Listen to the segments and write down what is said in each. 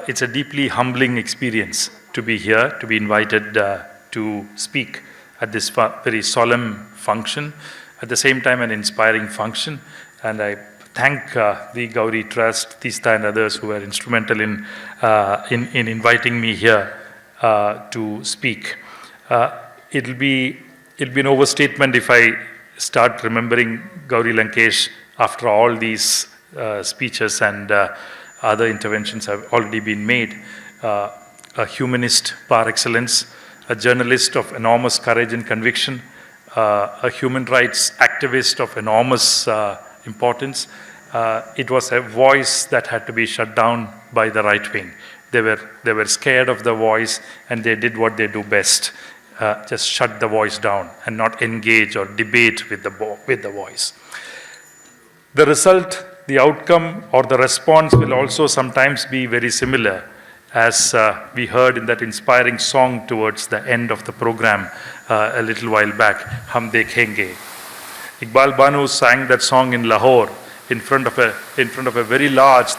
It's a deeply humbling experience to be here, to be invited to speak at this very solemn function, at the same time an inspiring function. And I thank the Gauri Trust, Tista and others who were instrumental in inviting me here to speak. It'll be an overstatement if I start remembering Gauri Lankesh after all these speeches and other interventions have already been made. A humanist par excellence, a journalist of enormous courage and conviction, a human rights activist of enormous importance. It was a voice that had to be shut down by the right wing. They were scared of the voice, and they did what they do best. Just shut the voice down and not engage or debate with the voice. The result, the outcome or the response will also sometimes be very similar, as we heard in that inspiring song towards the end of the program a little while back, Hum Dekhenge. Iqbal Banu sang that song in Lahore in front of a very large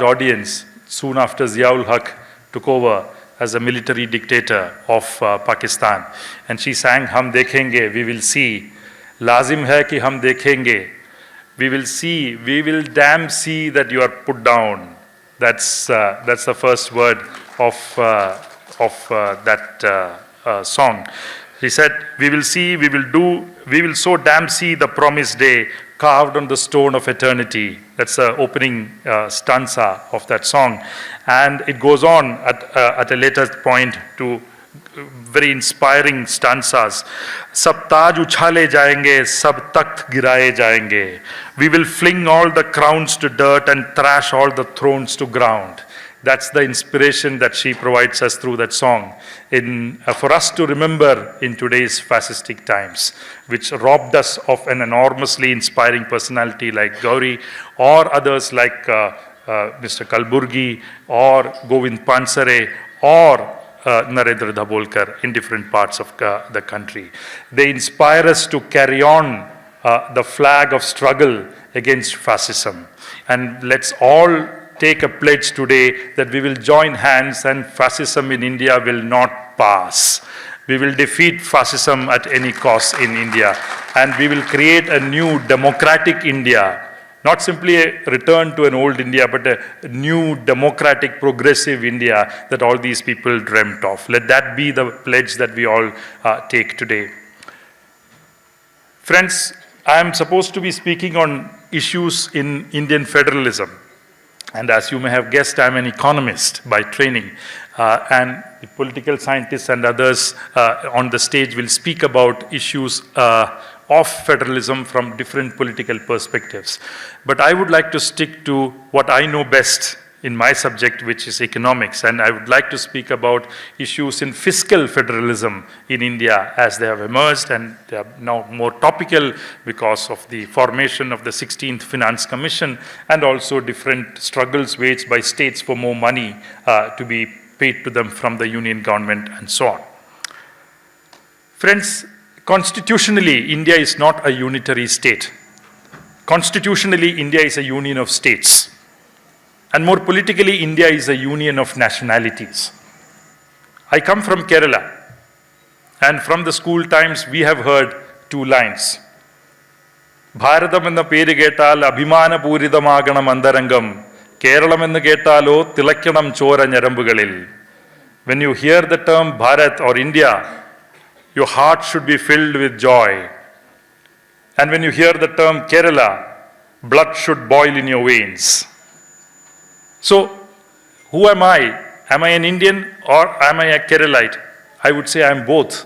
audience soon after Ziaul Haq took over as a military dictator of Pakistan. And she sang, Hum Dekhenge, we will see. Lazim hai ki hum dekhenge. We will see, we will damn see that you are put down. That's the first word of that song. He said, we will see, we will so damn see the promised day carved on the stone of eternity. That's the opening stanza of that song. And it goes on at a later point to very inspiring stanzas. Sab taaj uchhale jayenge, sab takht giraye jayenge. We will fling all the crowns to dirt and thrash all the thrones to ground. That's the inspiration that she provides us through that song, for us to remember in today's fascistic times, which robbed us of an enormously inspiring personality like Gauri, or others like Mr. Kalburgi, or Govind Pansare, or Narendra Dabholkar in different parts of the country. They inspire us to carry on the flag of struggle against fascism. And let's all take a pledge today that we will join hands and fascism in India will not pass. We will defeat fascism at any cost in India, and we will create a new democratic India. Not simply a return to an old India, but a new democratic progressive India that all these people dreamt of. Let that be the pledge that we all take today. Friends, I am supposed to be speaking on issues in Indian federalism. And as you may have guessed, I am an economist by training. And the political scientists and others on the stage will speak about issues of federalism from different political perspectives. But I would like to stick to what I know best in my subject, which is economics. And I would like to speak about issues in fiscal federalism in India as they have emerged, and they are now more topical because of the formation of the 16th Finance Commission and also different struggles waged by states for more money to be paid to them from the union government and so on. Friends, constitutionally, India is not a unitary state. Constitutionally, India is a union of states. And more politically, India is a union of nationalities. I come from Kerala, and from the school times we have heard two lines. Bharatam enna peru kettal abhimana pooridamaganam andarangam, Keralam ennu kettalo tilakkanam chora nyarambugalill. When you hear the term Bharat or India, your heart should be filled with joy. And when you hear the term Kerala, blood should boil in your veins. So, who am I? Am I an Indian or am I a Keralite? I would say I am both.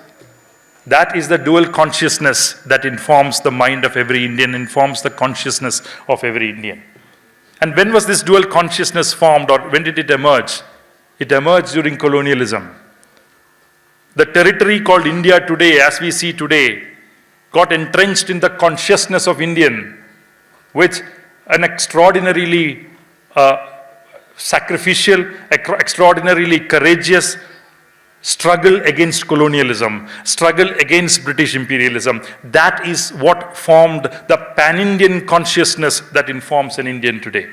That is the dual consciousness that informs the mind of every Indian, informs the consciousness of every Indian. And when was this dual consciousness formed, or when did it emerge? It emerged during colonialism. The territory called India today, as we see today, got entrenched in the consciousness of Indian with an extraordinarily sacrificial, extraordinarily courageous struggle against colonialism, struggle against British imperialism. That is what formed the pan-Indian consciousness that informs an Indian today.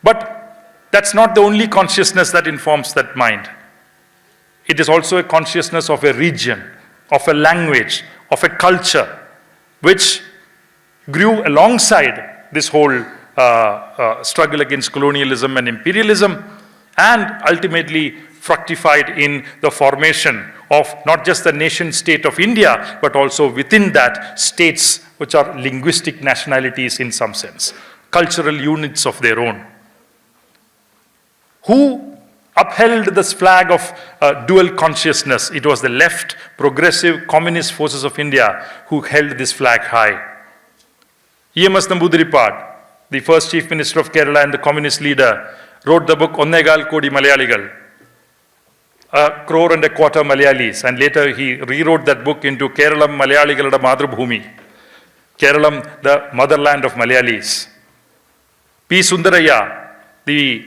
But that's not the only consciousness that informs that mind. It is also a consciousness of a region, of a language, of a culture, which grew alongside this whole struggle against colonialism and imperialism, and ultimately fructified in the formation of not just the nation state of India, but also within that states which are linguistic nationalities in some sense, cultural units of their own. Who upheld this flag of dual consciousness? It was the left, progressive, communist forces of India who held this flag high. E.M.S. Namboodiripad, the first Chief Minister of Kerala and the communist leader, wrote the book Onnegal Kodi Malayaligal, 1.25 crore Malayalis, and later he rewrote that book into Keralam Malayaligalada Madrubhumi, Keralam, the motherland of Malayalis. P. Sundaraya, the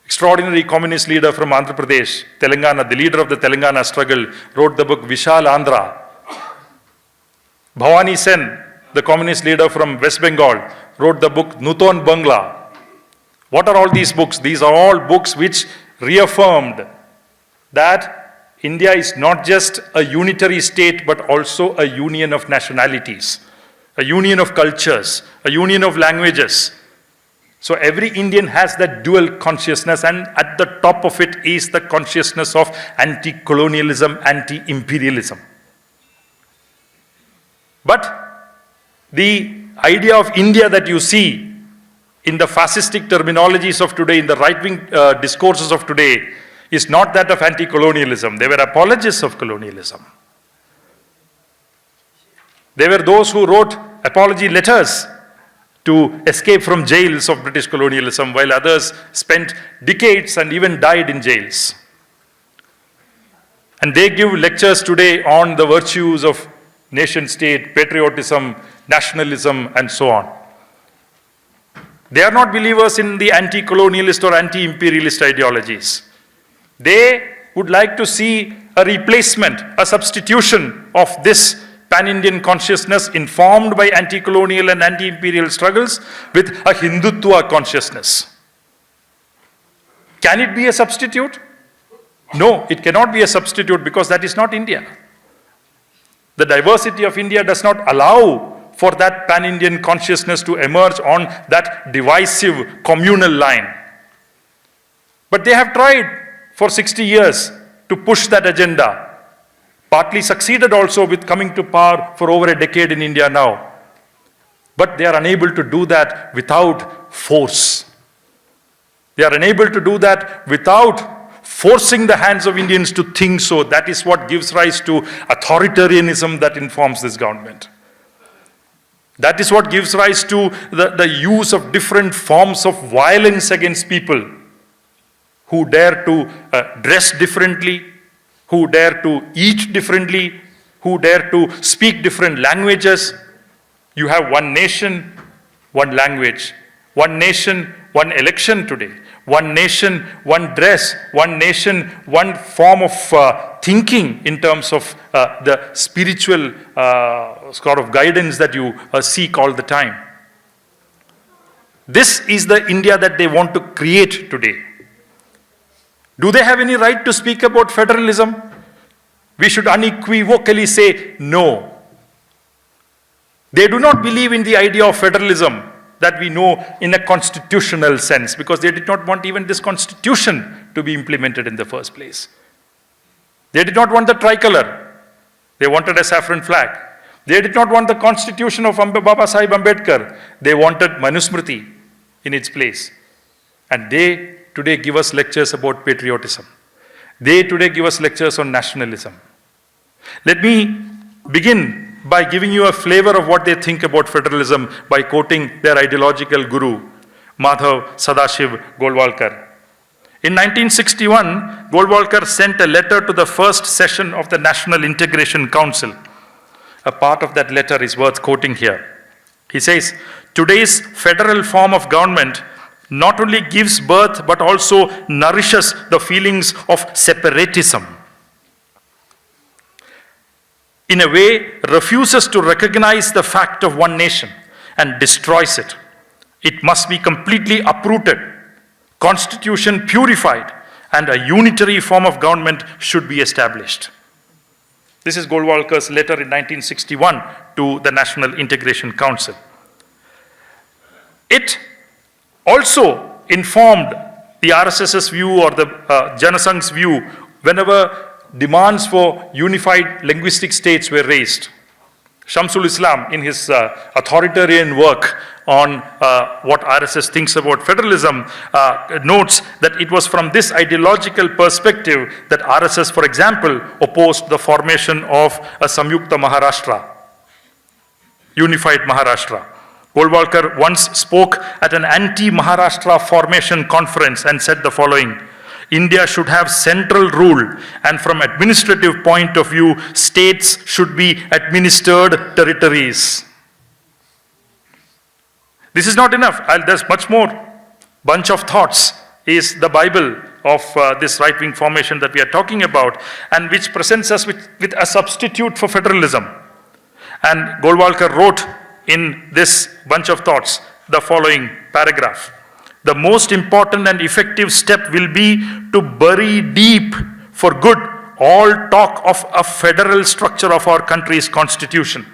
extraordinary communist leader from Andhra Pradesh, Telangana, the leader of the Telangana struggle, wrote the book Vishal Andhra. Bhavani Sen, the communist leader from West Bengal, wrote the book Nuton Bangla. What are all these books? These are all books which reaffirmed that India is not just a unitary state, but also a union of nationalities, a union of cultures, a union of languages. So every Indian has that dual consciousness, and at the top of it is the consciousness of anti-colonialism, anti-imperialism. But the idea of India that you see in the fascistic terminologies of today, in the right-wing discourses of today, is not that of anti-colonialism. They were apologists of colonialism. They were those who wrote apology letters to escape from jails of British colonialism, while others spent decades and even died in jails. And they give lectures today on the virtues of nation state, patriotism, nationalism, and so on. They are not believers in the anti-colonialist or anti-imperialist ideologies. They would like to see a replacement, a substitution of this pan-Indian consciousness informed by anti-colonial and anti-imperial struggles with a Hindutva consciousness. Can it be a substitute? No, it cannot be a substitute, because that is not India. The diversity of India does not allow for that pan-Indian consciousness to emerge on that divisive communal line. But they have tried for 60 years to push that agenda, partly succeeded also with coming to power for over a decade in India now. But they are unable to do that without force. They are unable to do that without forcing the hands of Indians to think so. That is what gives rise to authoritarianism that informs this government. That is what gives rise to the use of different forms of violence against people who dare to dress differently, who dare to eat differently, who dare to speak different languages. You have one nation, one language, one nation, one election today, one nation, one dress, one nation, one form of thinking in terms of the spiritual sort of guidance that you seek all the time. This is the India that they want to create today. Do they have any right to speak about federalism? We should unequivocally say no. They do not believe in the idea of federalism that we know in a constitutional sense, because they did not want even this constitution to be implemented in the first place. They did not want the tricolor. They wanted a saffron flag. They did not want the constitution of Baba Sahib Ambedkar. They wanted Manusmriti in its place. And they today give us lectures about patriotism. They today give us lectures on nationalism. Let me begin by giving you a flavor of what they think about federalism by quoting their ideological guru, Madhav Sadashiv Golwalkar. In 1961, Golwalkar sent a letter to the first session of the National Integration Council. A part of that letter is worth quoting here. He says, "Today's federal form of government not only gives birth but also nourishes the feelings of separatism in a way, refuses to recognize the fact of one nation and destroys it. It must be completely uprooted, constitution purified, and a unitary form of government should be established. This is Golwalkar's letter in 1961 to the National Integration Council. It also informed the RSS's view or the Janasang's view whenever demands for unified linguistic states were raised. Shamsul Islam, in his authoritarian work on what RSS thinks about federalism, notes that it was from this ideological perspective that RSS, for example, opposed the formation of a Samyukta Maharashtra, unified Maharashtra. Golwalkar once spoke at an anti-Maharashtra formation conference and said the following: India should have central rule, and from administrative point of view, states should be administered territories. This is not enough. There's much more. Bunch of Thoughts is the Bible of this right-wing formation that we are talking about, and which presents us with a substitute for federalism. And Golwalkar wrote in this Bunch of Thoughts the following paragraph: the most important and effective step will be to bury deep for good all talk of a federal structure of our country's constitution,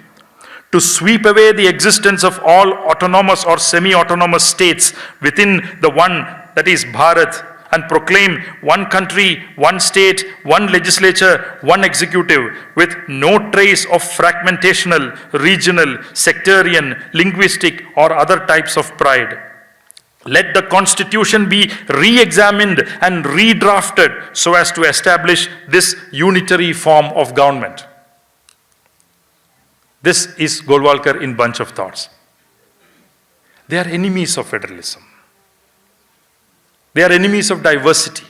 to sweep away the existence of all autonomous or semi-autonomous states within the one, that is Bharat, and proclaim one country, one state, one legislature, one executive, with no trace of fragmentational, regional, sectarian, linguistic, or other types of pride. Let the constitution be re-examined and redrafted so as to establish this unitary form of government. This is Golwalkar in Bunch of Thoughts. They are enemies of federalism. They are enemies of diversity.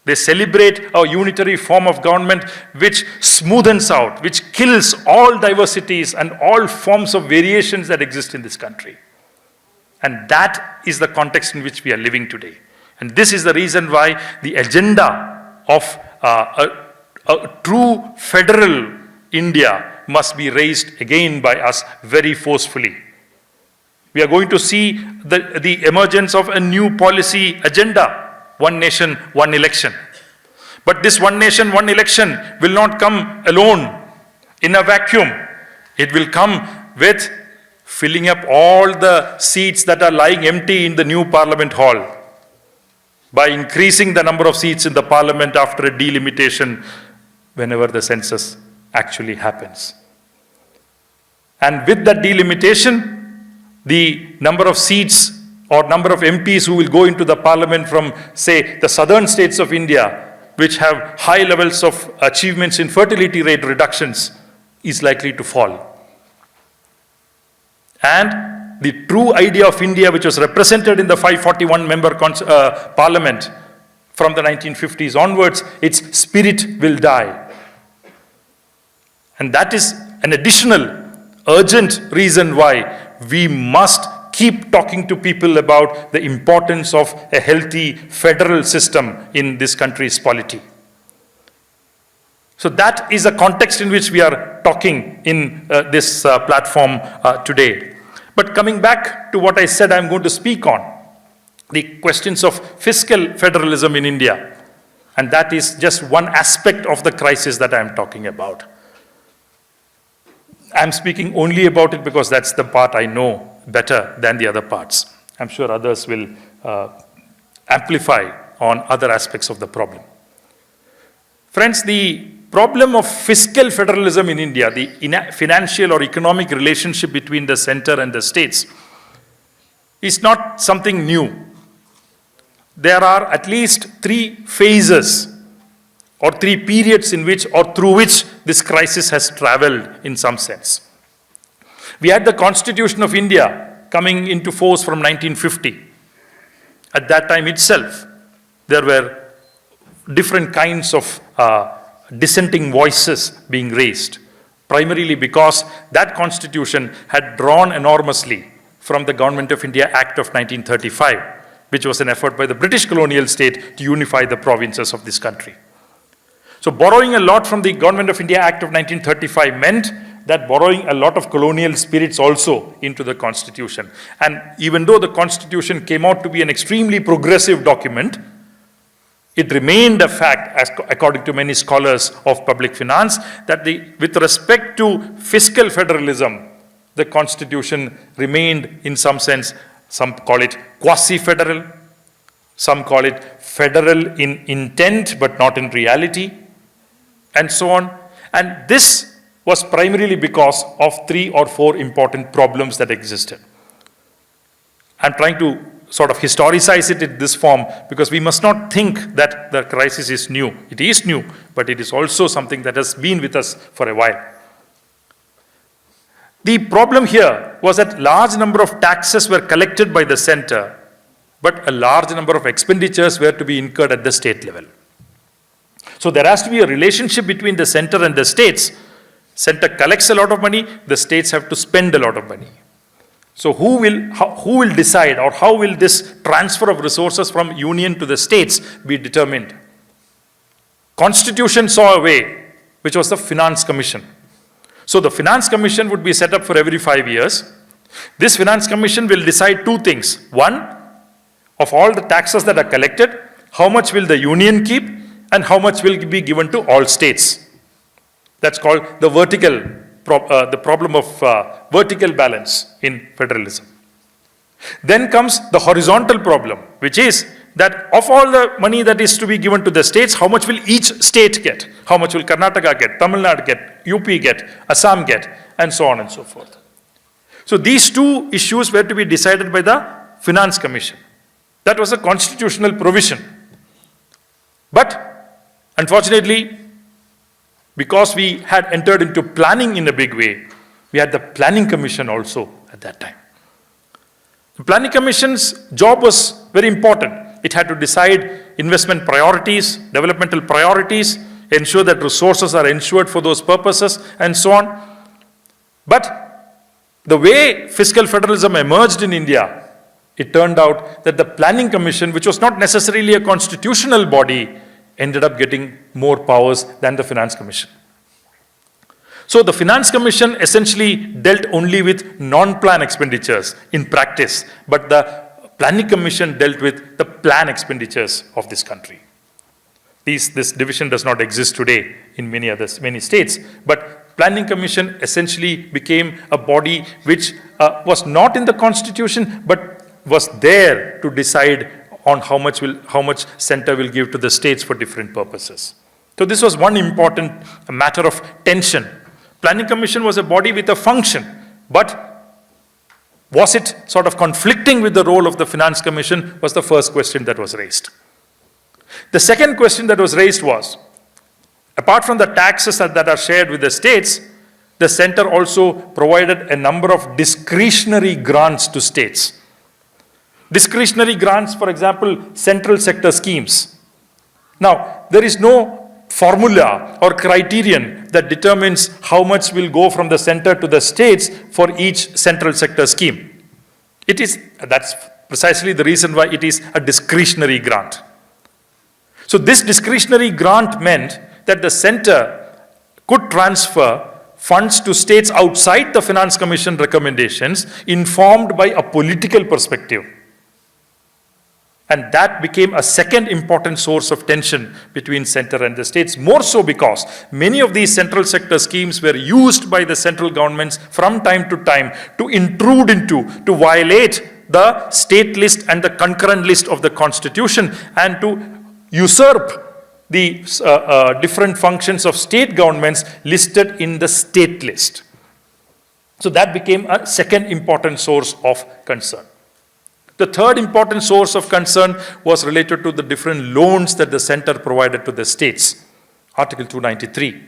They celebrate a unitary form of government which smoothens out, which kills all diversities and all forms of variations that exist in this country. And that is the context in which we are living today. And this is the reason why the agenda of a true federal India must be raised again by us very forcefully. We are going to see the emergence of a new policy agenda: one nation, one election. But this one nation, one election will not come alone in a vacuum. It will come with filling up all the seats that are lying empty in the new Parliament Hall by increasing the number of seats in the Parliament after a delimitation whenever the census actually happens. And with that delimitation, the number of seats or number of MPs who will go into the Parliament from, say, the southern states of India, which have high levels of achievements in fertility rate reductions, is likely to fall. And the true idea of India, which was represented in the 541-member Parliament from the 1950s onwards, its spirit will die. And that is an additional urgent reason why we must keep talking to people about the importance of a healthy federal system in this country's polity. So that is the context in which we are talking in this platform today. But coming back to what I said I'm going to speak on, the questions of fiscal federalism in India. And that is just one aspect of the crisis that I'm talking about. I'm speaking only about it because that's the part I know better than the other parts. I'm sure others will amplify on other aspects of the problem. Friends, the problem of fiscal federalism in India, the financial or economic relationship between the center and the states, is not something new. There are at least 3 phases or 3 periods in which or through which this crisis has traveled in some sense. We had the Constitution of India coming into force from 1950. At that time itself, there were different kinds of dissenting voices being raised, primarily because that constitution had drawn enormously from the Government of India Act of 1935, which was an effort by the British colonial state to unify the provinces of this country. So borrowing a lot from the Government of India Act of 1935 meant that borrowing a lot of colonial spirits also into the Constitution. And even though the Constitution came out to be an extremely progressive document, it remained a fact, as according to many scholars of public finance, that with respect to fiscal federalism, the Constitution remained in some sense, some call it quasi-federal, some call it federal in intent but not in reality, and so on. And this was primarily because of 3 or 4 important problems that existed. I'm trying to sort of historicize it in this form because we must not think that the crisis is new. It is new, but it is also something that has been with us for a while. The problem here was that large number of taxes were collected by the center, but a large number of expenditures were to be incurred at the state level. So there has to be a relationship between the center and the states. Center collects a lot of money, the states have to spend a lot of money. So who will decide, or how will this transfer of resources from union to the states be determined? Constitution saw a way, which was the Finance Commission. So the Finance Commission would be set up for every 5 years. This Finance Commission will decide 2 things. One, of all the taxes that are collected, how much will the union keep and how much will be given to all states. That's called the the problem of vertical balance in federalism. Then comes the horizontal problem, which is that of all the money that is to be given to the states, how much will each state get? How much will Karnataka get, Tamil Nadu get, UP get, Assam get, and so on and so forth. So these 2 issues were to be decided by the Finance Commission. That was a constitutional provision. But unfortunately, because we had entered into planning in a big way, we had the Planning Commission also at that time. The Planning Commission's job was very important. It had to decide investment priorities, developmental priorities, ensure that resources are ensured for those purposes, and so on. But the way fiscal federalism emerged in India, it turned out that the Planning Commission, which was not necessarily a constitutional body, ended up getting more powers than the Finance Commission. So the Finance Commission essentially dealt only with non-plan expenditures in practice, but the Planning Commission dealt with the plan expenditures of this country. This division does not exist today in many states, but Planning Commission essentially became a body which was not in the Constitution, but was there to decide on how much center will give to the states for different purposes. So this was one important matter of tension. Planning Commission was a body with a function, but was it sort of conflicting with the role of the Finance Commission was the first question that was raised. The second question that was raised was, apart from the taxes that are shared with the states, the center also provided a number of discretionary grants to states. Discretionary grants, for example, central sector schemes. Now, there is no formula or criterion that determines how much will go from the center to the states for each central sector scheme. That's precisely the reason why it is a discretionary grant. So this discretionary grant meant that the center could transfer funds to states outside the Finance Commission recommendations informed by a political perspective. And that became a second important source of tension between center and the states, more so because many of these central sector schemes were used by the central governments from time to time to intrude into, to violate the state list and the concurrent list of the Constitution and to usurp the different functions of state governments listed in the state list. So that became a second important source of concern. The third important source of concern was related to the different loans that the center provided to the states. Article 293.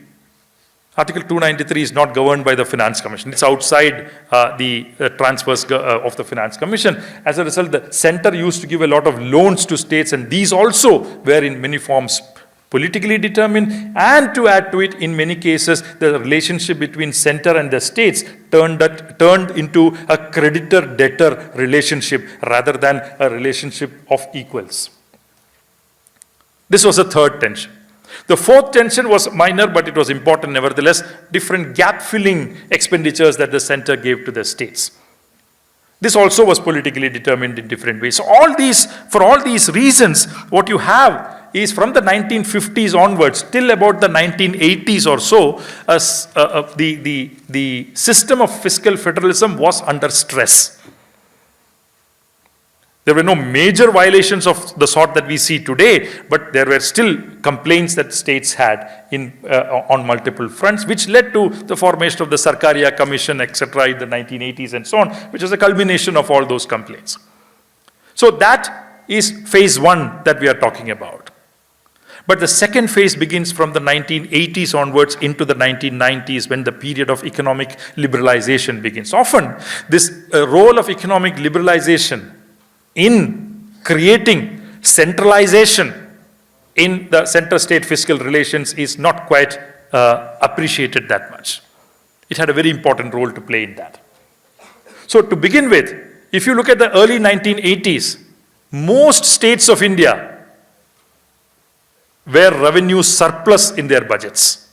Article 293 is not governed by the Finance Commission. It's outside the transfers of the Finance Commission. As a result, the center used to give a lot of loans to states, and these also were in many forms politically determined, and to add to it, in many cases, the relationship between center and the states turned into a creditor-debtor relationship rather than a relationship of equals. This was a third tension. The fourth tension was minor, but it was important nevertheless, different gap-filling expenditures that the center gave to the states. This also was politically determined in different ways. So for all these reasons, what you have is from the 1950s onwards, till about the 1980s or so, the system of fiscal federalism was under stress. There were no major violations of the sort that we see today, but there were still complaints that states had on multiple fronts, which led to the formation of the Sarkaria Commission, etc., in the 1980s and so on, which was a culmination of all those complaints. So that is phase one that we are talking about. But the second phase begins from the 1980s onwards into the 1990s, when the period of economic liberalization begins. Often, this role of economic liberalization in creating centralization in the center-state fiscal relations is not quite appreciated that much. It had a very important role to play in that. So to begin with, if you look at the early 1980s, most states of India were revenue surplus in their budgets.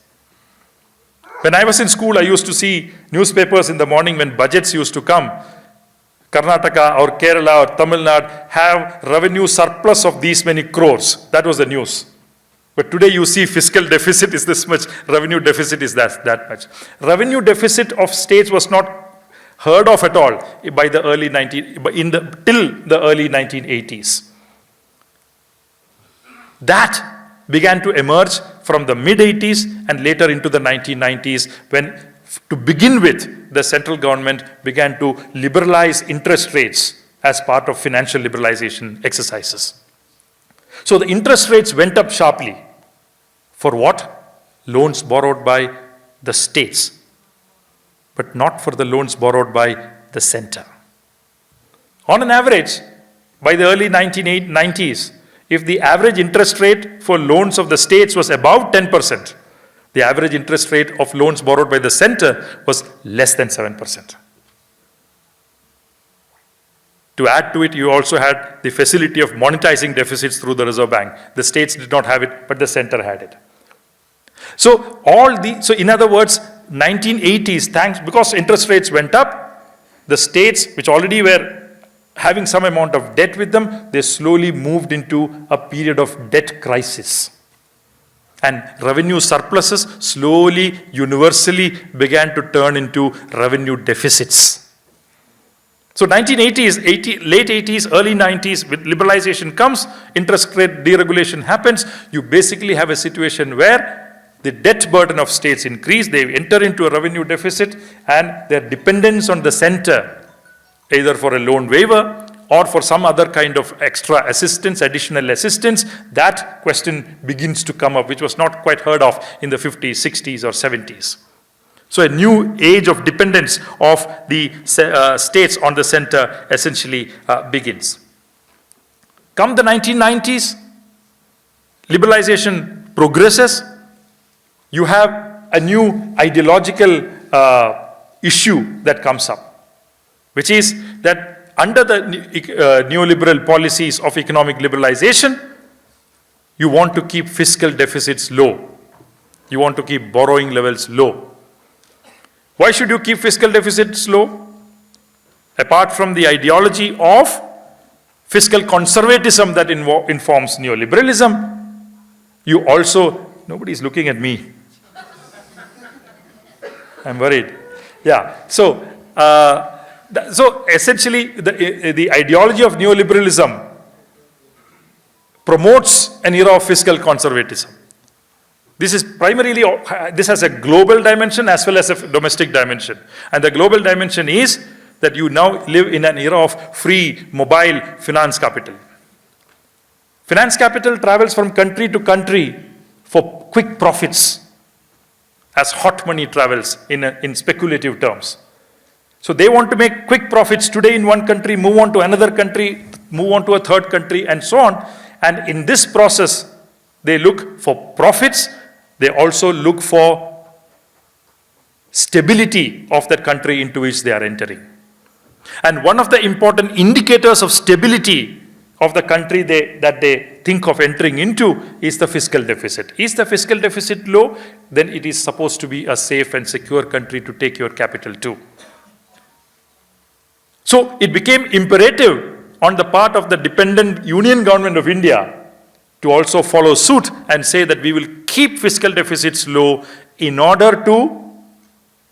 When I was in school, I used to see newspapers in the morning when budgets used to come. Karnataka or Kerala or Tamil Nadu have revenue surplus of these many crores. That was the news. But today you see fiscal deficit is this much, revenue deficit is that much. Revenue deficit of states was not heard of at all by the early till the early 1980s. That began to emerge from the mid-80s and later into the 1990s, when to begin with, the central government began to liberalize interest rates as part of financial liberalization exercises. So the interest rates went up sharply. For what? Loans borrowed by the states, but not for the loans borrowed by the center. On an average, by the early 1990s, if the average interest rate for loans of the states was above 10%, the average interest rate of loans borrowed by the center was less than 7%. To add to it, you also had the facility of monetizing deficits through the Reserve Bank. The states did not have it, but the center had it. So in other words, 1980s, because interest rates went up, the states, which already were having some amount of debt with them, they slowly moved into a period of debt crisis. And revenue surpluses slowly, universally began to turn into revenue deficits. So 1980s, late 80s, early 90s, with liberalization comes, interest rate deregulation happens, you basically have a situation where the debt burden of states increase, they enter into a revenue deficit, and their dependence on the center, either for a loan waiver or for some other kind of extra assistance, additional assistance, that question begins to come up, which was not quite heard of in the 50s, 60s, or 70s. So a new age of dependence of the states on the center essentially begins. Come the 1990s, liberalization progresses. You have a new ideological issue that comes up, which is that under the neoliberal policies of economic liberalization, you want to keep fiscal deficits low. You want to keep borrowing levels low. Why should you keep fiscal deficits low? Apart from the ideology of fiscal conservatism that informs neoliberalism, you also, nobody's looking at me. I'm worried. Yeah, so essentially, the ideology of neoliberalism promotes an era of fiscal conservatism. This is primarily, this has a global dimension as well as a domestic dimension. And the global dimension is that you now live in an era of free, mobile finance capital. Finance capital travels from country to country for quick profits, as hot money travels in speculative terms. So they want to make quick profits today in one country, move on to another country, move on to a third country, and so on. And in this process, they look for profits. They also look for stability of that country into which they are entering. And one of the important indicators of stability of the country that they think of entering into is the fiscal deficit. Is the fiscal deficit low? Then it is supposed to be a safe and secure country to take your capital to. So it became imperative on the part of the dependent Union Government of India to also follow suit and say that we will keep fiscal deficits low in order to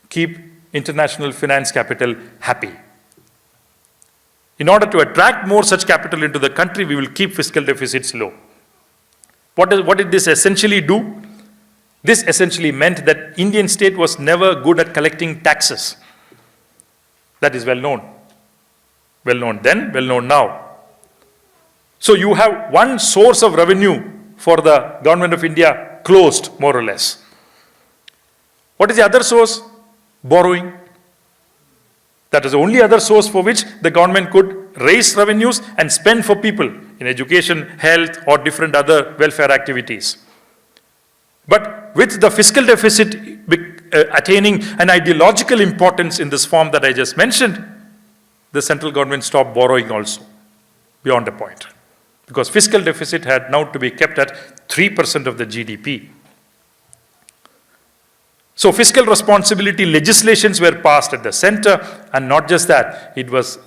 keep international finance capital happy. In order to attract more such capital into the country, we will keep fiscal deficits low. What did this essentially do? This essentially meant that Indian state was never good at collecting taxes. That is well known. Well known then, well known now. So you have one source of revenue for the government of India closed, more or less. What is the other source? Borrowing. That is the only other source for which the government could raise revenues and spend for people in education, health, or different other welfare activities. But with the fiscal deficit attaining an ideological importance in this form that I just mentioned, the central government stopped borrowing also, beyond a point. Because fiscal deficit had now to be kept at 3% of the GDP. So fiscal responsibility legislations were passed at the center, and not just that,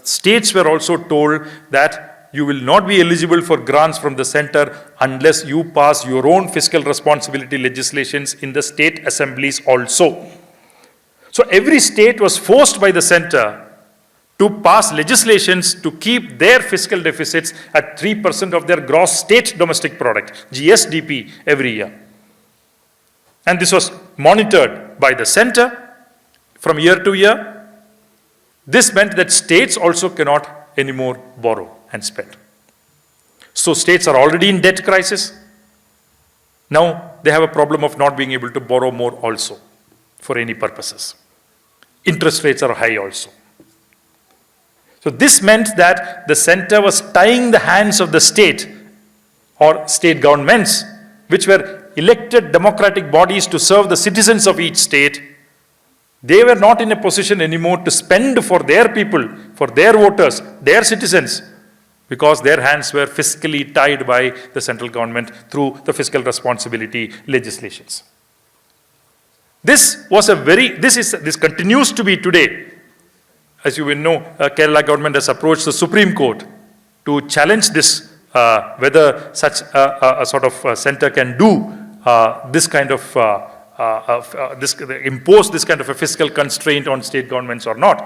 states were also told that you will not be eligible for grants from the center unless you pass your own fiscal responsibility legislations in the state assemblies also. So every state was forced by the center to pass legislations to keep their fiscal deficits at 3% of their gross state domestic product, GSDP, every year. And this was monitored by the center from year to year. This meant that states also cannot anymore borrow and spend. So states are already in debt crisis. Now they have a problem of not being able to borrow more also for any purposes. Interest rates are high also. So this meant that the center was tying the hands of the state or state governments, which were elected democratic bodies to serve the citizens of each state. They were not in a position anymore to spend for their people, for their voters, their citizens, because their hands were fiscally tied by the central government through the fiscal responsibility legislations. This continues to be today. As you will know, Kerala government has approached the Supreme Court to challenge this, whether such a sort of center can do this kind of, impose this kind of a fiscal constraint on state governments or not.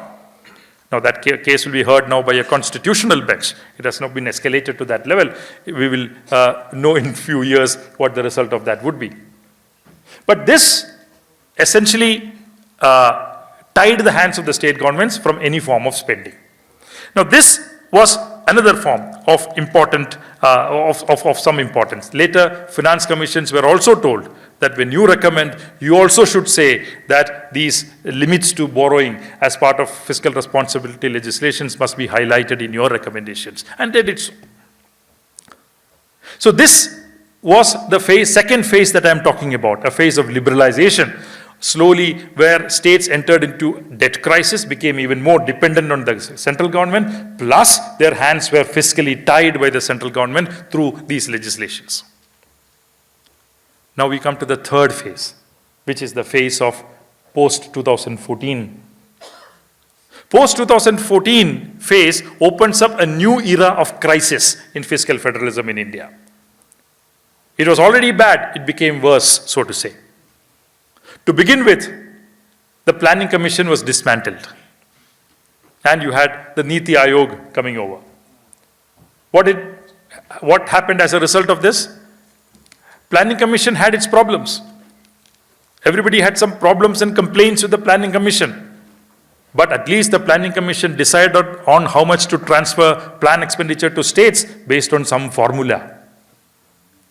Now that case will be heard now by a constitutional bench. It has not been escalated to that level. We will know in a few years what the result of that would be. But this essentially tied the hands of the state governments from any form of spending. Now this was another form of important, of some importance. Later, finance commissions were also told that when you recommend, you also should say that these limits to borrowing as part of fiscal responsibility legislations must be highlighted in your recommendations. And they did so. So this was the second phase that I am talking about, a phase of liberalization. Slowly, where states entered into debt crisis, became even more dependent on the central government, plus their hands were fiscally tied by the central government through these legislations. Now we come to the third phase, which is the phase of post-2014. Post-2014 phase opens up a new era of crisis in fiscal federalism in India. It was already bad, it became worse, so to say. To begin with, the Planning Commission was dismantled. And you had the Niti Aayog coming over. What happened as a result of this? Planning Commission had its problems. Everybody had some problems and complaints with the Planning Commission. But at least the Planning Commission decided on how much to transfer plan expenditure to states based on some formula.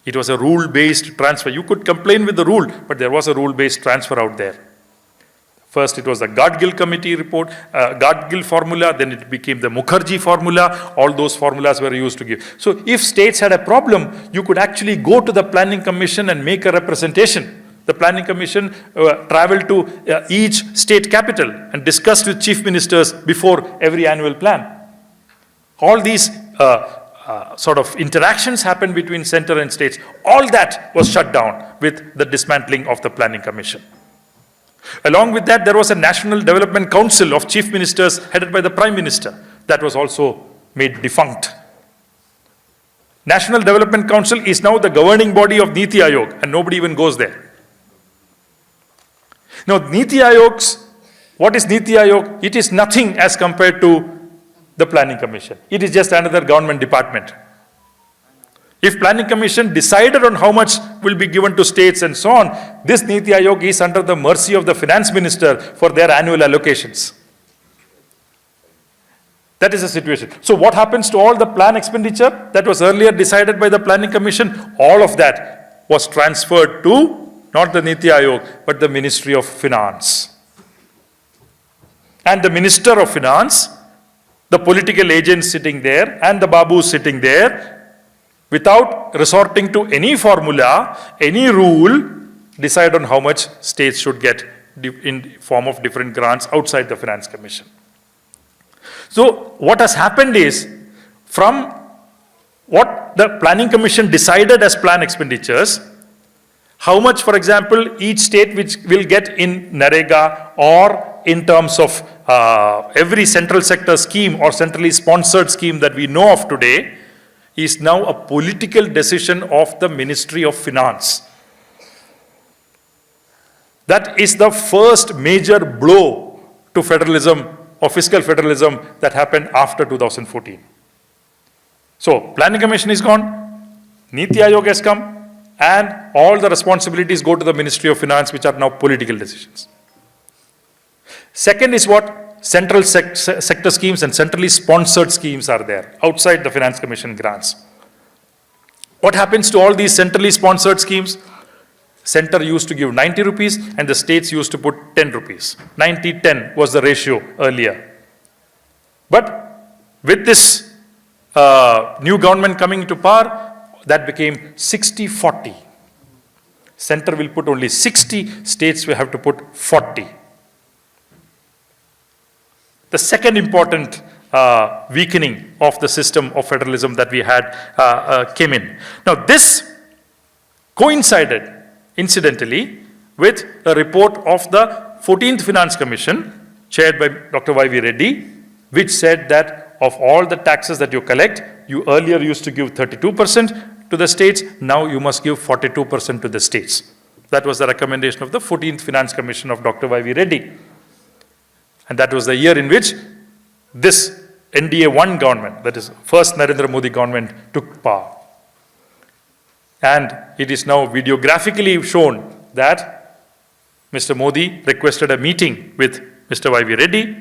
It was a rule-based transfer. You could complain with the rule, but there was a rule-based transfer out there. First, it was the Gadgil committee report, Gadgil formula, then it became the Mukherjee formula. All those formulas were used to give. So if states had a problem, you could actually go to the Planning Commission and make a representation. The Planning Commission traveled to each state capital and discussed with chief ministers before every annual plan. All these sort of interactions happened between center and states, all that was shut down with the dismantling of the Planning Commission. Along with that, there was a National Development Council of Chief Ministers headed by the Prime Minister. That was also made defunct. National Development Council is now the governing body of Niti Aayog, and nobody even goes there. Now, Niti Aayog's, what is Niti Aayog? It is nothing as compared to the Planning Commission. It is just another government department. If Planning Commission decided on how much will be given to states and so on, this Niti Aayog is under the mercy of the Finance Minister for their annual allocations. That is the situation. So what happens to all the plan expenditure that was earlier decided by the Planning Commission? All of that was transferred to not the Niti Aayog, but the Ministry of Finance. And the Minister of Finance, the political agents sitting there, and the Babus sitting there, without resorting to any formula, any rule, decide on how much states should get in form of different grants outside the Finance Commission. So what has happened is, from what the Planning Commission decided as plan expenditures, how much, for example, each state which will get in NREGA or in terms of every central sector scheme or centrally sponsored scheme that we know of today, is now a political decision of the Ministry of Finance. That is the first major blow to federalism or fiscal federalism that happened after 2014. So, Planning Commission is gone, Niti Aayog has come, and all the responsibilities go to the Ministry of Finance, which are now political decisions. Second is what? Central sector schemes and centrally sponsored schemes are there, outside the Finance Commission grants. What happens to all these centrally sponsored schemes? Center used to give 90 rupees and the states used to put 10 rupees. 90-10 was the ratio earlier. But with this new government coming into power, that became 60-40. Center will put only 60, states will have to put 40. The second important weakening of the system of federalism that we had came in. Now this coincided, incidentally, with a report of the 14th Finance Commission, chaired by Dr. Y.V. Reddy, which said that of all the taxes that you collect, you earlier used to give 32% to the states, now you must give 42% to the states. That was the recommendation of the 14th Finance Commission of Dr. Y.V. Reddy. And that was the year in which this NDA-1 government, that is first Narendra Modi government, took power. And it is now videographically shown that Mr. Modi requested a meeting with Mr. Y.V. Reddy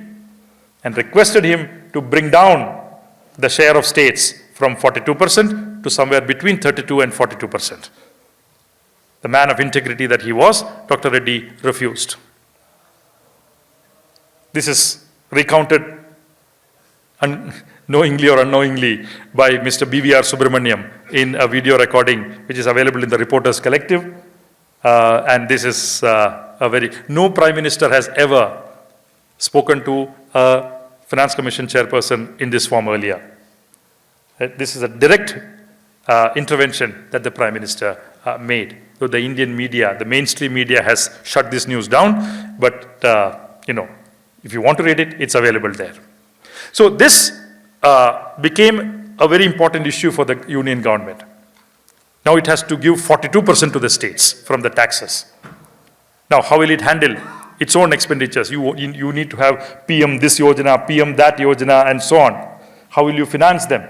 and requested him to bring down the share of states from 42% to somewhere between 32 and 42%. The man of integrity that he was, Dr. Reddy refused. This is recounted knowingly or unknowingly by Mr. BVR Subramaniam in a video recording which is available in the Reporters Collective. And this is no Prime Minister has ever spoken to a Finance Commission chairperson in this form earlier. This is a direct intervention that the Prime Minister made. So the Indian media, the mainstream media has shut this news down, but if you want to read it, it's available there. So this became a very important issue for the union government. Now it has to give 42% to the states from the taxes. Now how will it handle its own expenditures? You need to have PM this yojana, PM that yojana, and so on. How will you finance them?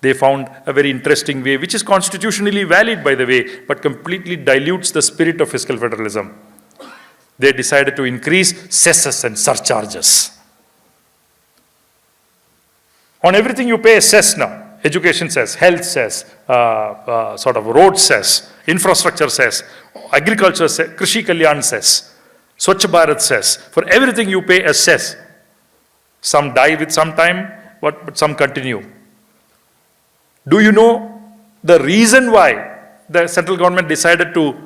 They found a very interesting way, which is constitutionally valid, by the way, but completely dilutes the spirit of fiscal federalism. They decided to increase cesses and surcharges. On everything you pay a cess now. Education cess, health cess, sort of road cess, infrastructure cess, agriculture cess, Krishi Kalyan cess, Swachh Bharat cess. For everything you pay a cess. Some die with some time, but some continue. Do you know the reason why the central government decided to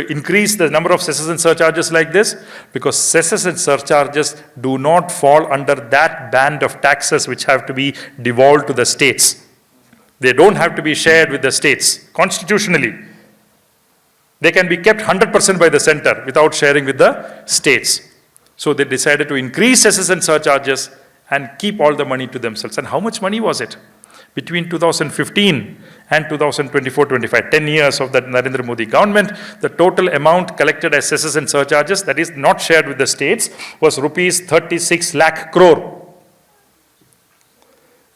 increase the number of cesses and surcharges like this? Because cesses and surcharges do not fall under that band of taxes which have to be devolved to the states. They don't have to be shared with the states. Constitutionally, they can be kept 100% by the center without sharing with the states. So they decided to increase cesses and surcharges and keep all the money to themselves. And how much money was it? Between 2015 and 2024-25, 10 years of the Narendra Modi government, the total amount collected as cesses and surcharges, that is not shared with the states, was rupees 36 lakh crore.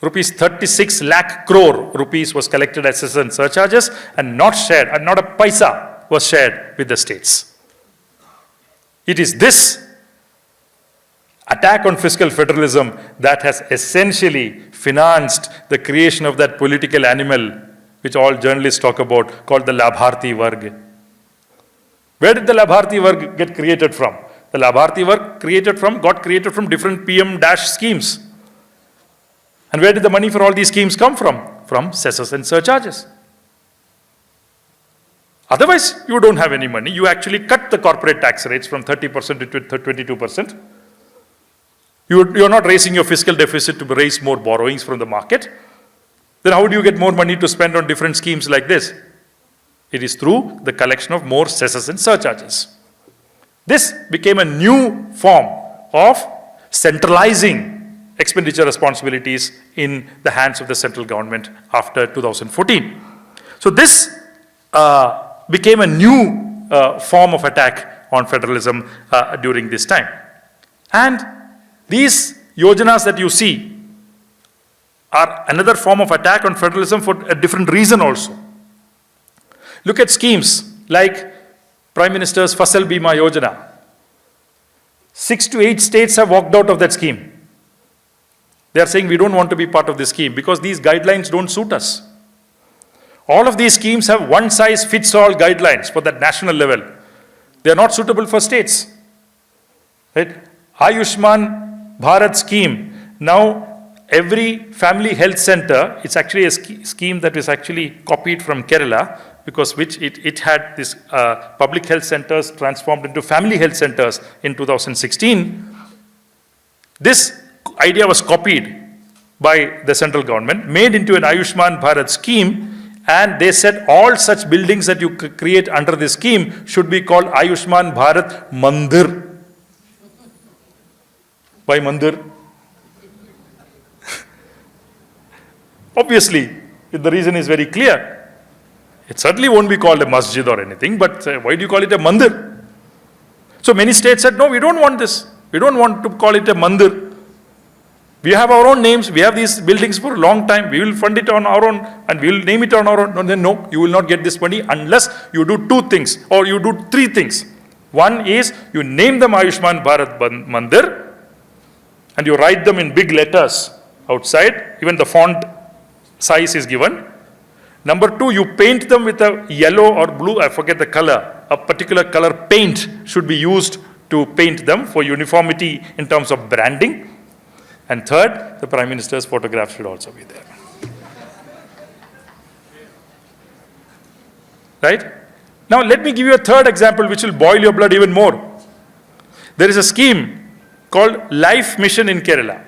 Rupees 36 lakh crore rupees was collected as cesses and surcharges and not shared, and not a paisa was shared with the states. It is this attack on fiscal federalism that has essentially financed the creation of that political animal which all journalists talk about, called the Labharti Varg. Where did the Labharti Varg get created from? The Labharti Varg got created from different PM-schemes. And where did the money for all these schemes come from? From cesses and surcharges. Otherwise, you don't have any money. You actually cut the corporate tax rates from 30% to 22%. You're not raising your fiscal deficit to raise more borrowings from the market. Then how do you get more money to spend on different schemes like this? It is through the collection of more cesses and surcharges. This became a new form of centralizing expenditure responsibilities in the hands of the central government after 2014. So this became a new form of attack on federalism during this time. And these yojanas that you see are another form of attack on federalism for a different reason also. Look at schemes like Prime Minister's Fasal Bima Yojana. 6 to 8 states have walked out of that scheme. They are saying we don't want to be part of this scheme because these guidelines don't suit us. All of these schemes have one-size-fits-all guidelines for that national level. They are not suitable for states. Right? Ayushman Bharat scheme. Now, every family health center, it's actually a scheme that is actually copied from Kerala, because it had this public health centers transformed into family health centers in 2016. This idea was copied by the central government, made into an Ayushman Bharat scheme, and they said all such buildings that you create under this scheme should be called Ayushman Bharat Mandir. Why Mandir? Obviously, the reason is very clear. It certainly won't be called a masjid or anything, but why do you call it a mandir? So many states said, no, we don't want this. We don't want to call it a mandir. We have our own names. We have these buildings for a long time. We will fund it on our own and we will name it on our own. No, you will not get this money unless you do 2 things or you do 3 things. One is you name them Ayushman Bharat Mandir and you write them in big letters outside. Even the font size is given. Number 2, you paint them with a yellow or blue, I forget the color. A particular color paint should be used to paint them for uniformity in terms of branding. And third, the Prime Minister's photograph should also be there. Right? Now let me give you a third example which will boil your blood even more. There is a scheme called Life Mission in Kerala,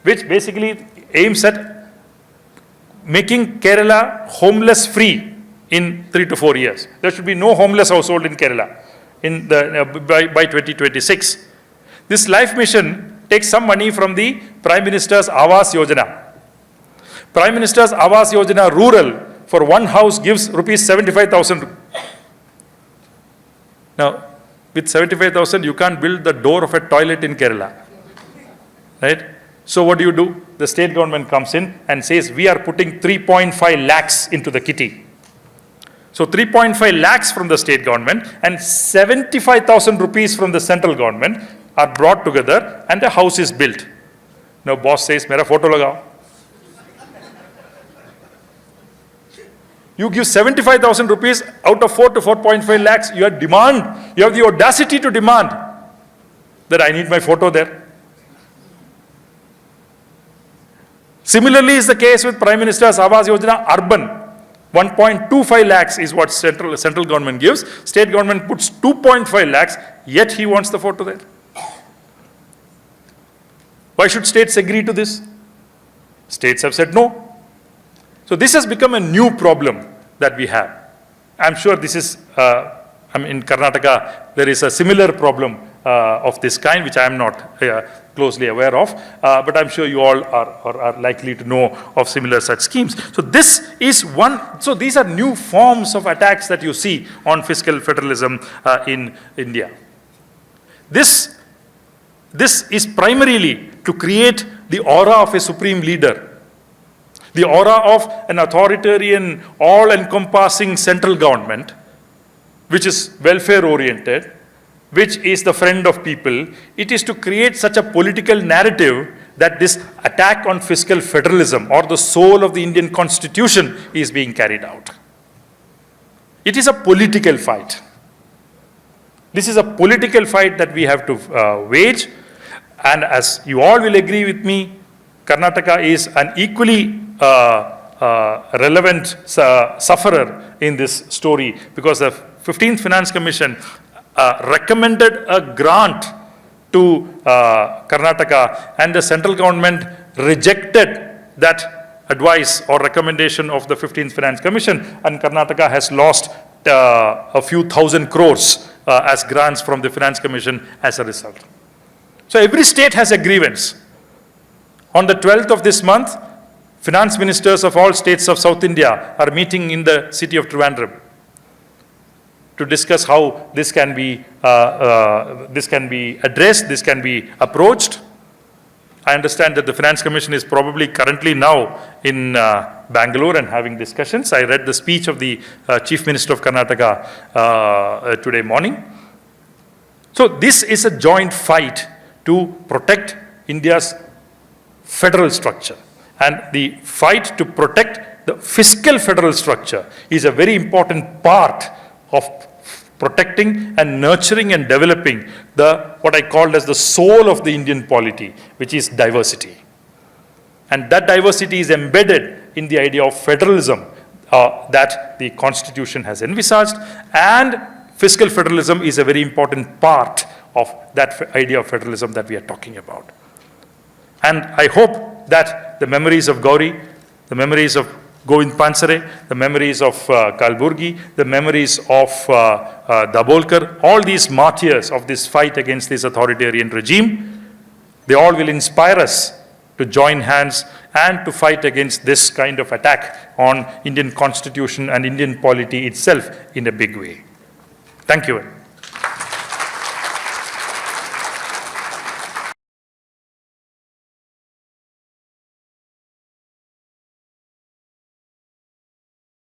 which basically aims at making Kerala homeless free in 3 to 4 years. There should be no homeless household in Kerala by 2026. This Life Mission takes some money from the Prime Minister's Awas Yojana. Prime Minister's Awas Yojana rural for one house gives rupees 75,000. Now, with 75,000, you can't build the door of a toilet in Kerala. Right? So what do? The state government comes in and says, we are putting 3.5 lakhs into the kitty. So 3.5 lakhs from the state government and 75,000 rupees from the central government are brought together and a house is built. Now boss says, mera photo lagao. You give 75,000 rupees out of 4 to 4.5 lakhs, you have the audacity to demand that I need my photo there. Similarly is the case with Prime Minister's Awas Yojana Urban. 1.25 lakhs is what central government gives. State government puts 2.5 lakhs, yet he wants the photo there. Why should states agree to this? States have said no. So this has become a new problem that we have. I'm sure this is, in Karnataka, there is a similar problem of this kind, which I am not closely aware of, but I'm sure you all are likely to know of similar such schemes. So this is one, so these are new forms of attacks that you see on fiscal federalism in India. This is primarily to create the aura of a supreme leader, the aura of an authoritarian, all-encompassing central government, which is welfare-oriented, which is the friend of people. It is to create such a political narrative that this attack on fiscal federalism, or the soul of the Indian Constitution, is being carried out. It is a political fight. This is a political fight that we have to wage, and as you all will agree with me, Karnataka is an equally relevant sufferer in this story, because the 15th Finance Commission recommended a grant to Karnataka, and the central government rejected that advice or recommendation of the 15th Finance Commission, and Karnataka has lost a few thousand crores as grants from the Finance Commission as a result. So every state has a grievance. On the 12th of this month, finance ministers of all states of South India are meeting in the city of Trivandrum to discuss how this can be addressed, this can be approached. I understand that the Finance Commission is probably currently now in Bangalore and having discussions. I read the speech of the Chief Minister of Karnataka today morning. So this is a joint fight to protect India's federal structure. And the fight to protect the fiscal federal structure is a very important part of protecting and nurturing and developing what I called as the soul of the Indian polity, which is diversity. And that diversity is embedded in the idea of federalism that the Constitution has envisaged, and fiscal federalism is a very important part of that idea of federalism that we are talking about. And I hope that the memories of Gauri, the memories of Govind Pansare, the memories of Kalburgi, the memories of Dabolkar, all these martyrs of this fight against this authoritarian regime, they all will inspire us to join hands and to fight against this kind of attack on Indian Constitution and Indian polity itself in a big way. Thank you.